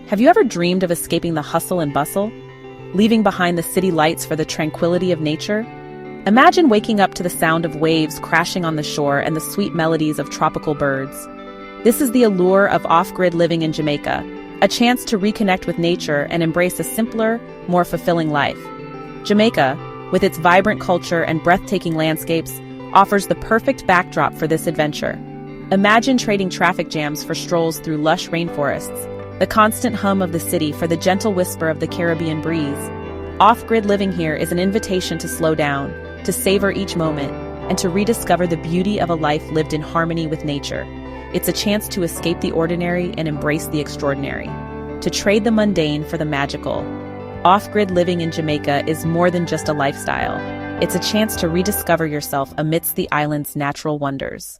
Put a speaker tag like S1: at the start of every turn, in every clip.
S1: Have you ever dreamed of escaping the hustle and bustle? Leaving behind the city lights for the tranquility of nature? Imagine waking up to the sound of waves crashing on the shore and the sweet melodies of tropical birds. This is the allure of off-grid living in Jamaica, a chance to reconnect with nature and embrace a simpler, more fulfilling life. Jamaica, with its vibrant culture and breathtaking landscapes, offers the perfect backdrop for this adventure. Imagine trading traffic jams for strolls through lush rainforests, the constant hum of the city for the gentle whisper of the Caribbean breeze. Off-grid living here is an invitation to slow down, to savor each moment, and to rediscover the beauty of a life lived in harmony with nature. It's a chance to escape the ordinary and embrace the extraordinary, to trade the mundane for the magical. Off-grid living in Jamaica is more than just a lifestyle. It's a chance to rediscover yourself amidst the island's natural wonders.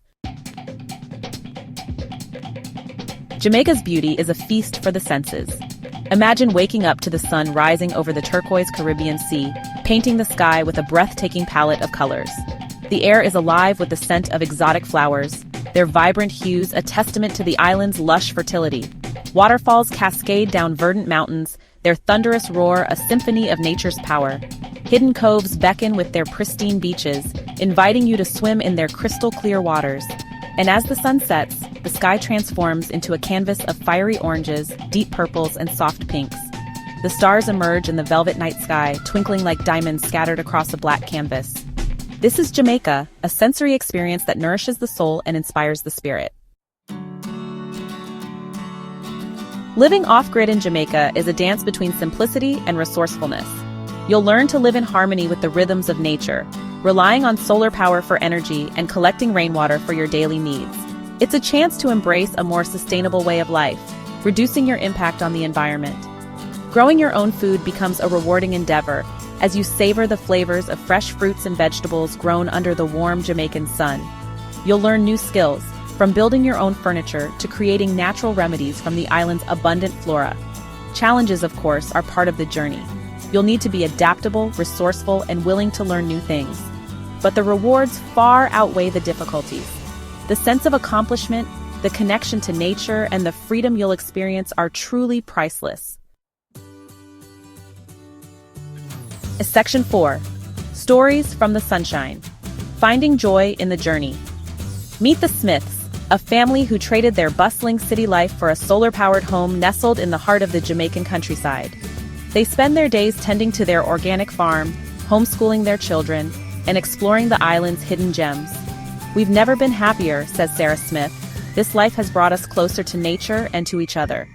S1: Jamaica's beauty is a feast for the senses. Imagine waking up to the sun rising over the turquoise Caribbean Sea, painting the sky with a breathtaking palette of colors. The air is alive with the scent of exotic flowers, their vibrant hues a testament to the island's lush fertility. Waterfalls cascade down verdant mountains, their thunderous roar a symphony of nature's power. Hidden coves beckon with their pristine beaches, inviting you to swim in their crystal-clear waters. And as the sun sets, the sky transforms into a canvas of fiery oranges, deep purples, and soft pinks. The stars emerge in the velvet night sky, twinkling like diamonds scattered across a black canvas. This is Jamaica, a sensory experience that nourishes the soul and inspires the spirit. Living off-grid in Jamaica is a dance between simplicity and resourcefulness. You'll learn to live in harmony with the rhythms of nature, relying on solar power for energy and collecting rainwater for your daily needs. It's a chance to embrace a more sustainable way of life, reducing your impact on the environment. Growing your own food becomes a rewarding endeavor as you savor the flavors of fresh fruits and vegetables grown under the warm Jamaican sun. You'll learn new skills, from building your own furniture to creating natural remedies from the island's abundant flora. Challenges, of course, are part of the journey. You'll need to be adaptable, resourceful, and willing to learn new things. But the rewards far outweigh the difficulties. The sense of accomplishment, the connection to nature, and the freedom you'll experience are truly priceless. Section 4. Stories from the Sunshine. Finding joy in the journey. Meet the Smiths, a family who traded their bustling city life for a solar-powered home nestled in the heart of the Jamaican countryside. They spend their days tending to their organic farm, homeschooling their children, and exploring the island's hidden gems. "We've never been happier," says Sarah Smith. "This life has brought us closer to nature and to each other."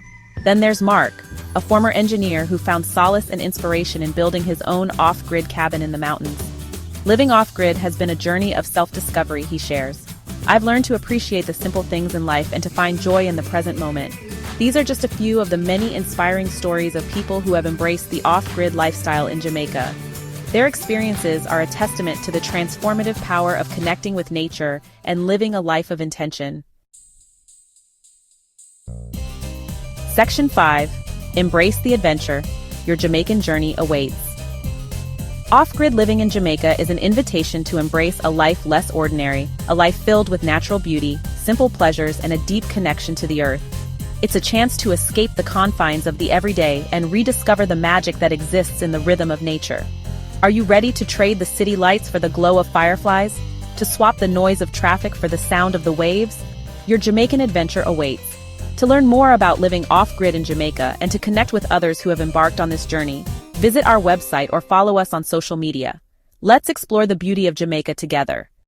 S1: Then there's Mark, a former engineer who found solace and inspiration in building his own off-grid cabin in the mountains. "Living off-grid has been a journey of self-discovery," he shares. "I've learned to appreciate the simple things in life and to find joy in the present moment." These are just a few of the many inspiring stories of people who have embraced the off-grid lifestyle in Jamaica. Their experiences are a testament to the transformative power of connecting with nature and living a life of intention. Section 5. Embrace the adventure. Your Jamaican journey awaits. Off-grid living in Jamaica is an invitation to embrace a life less ordinary, a life filled with natural beauty, simple pleasures, and a deep connection to the earth. It's a chance to escape the confines of the everyday and rediscover the magic that exists in the rhythm of nature. Are you ready to trade the city lights for the glow of fireflies? To swap the noise of traffic for the sound of the waves? Your Jamaican adventure awaits. To learn more about living off-grid in Jamaica and to connect with others who have embarked on this journey, visit our website or follow us on social media. Let's explore the beauty of Jamaica together.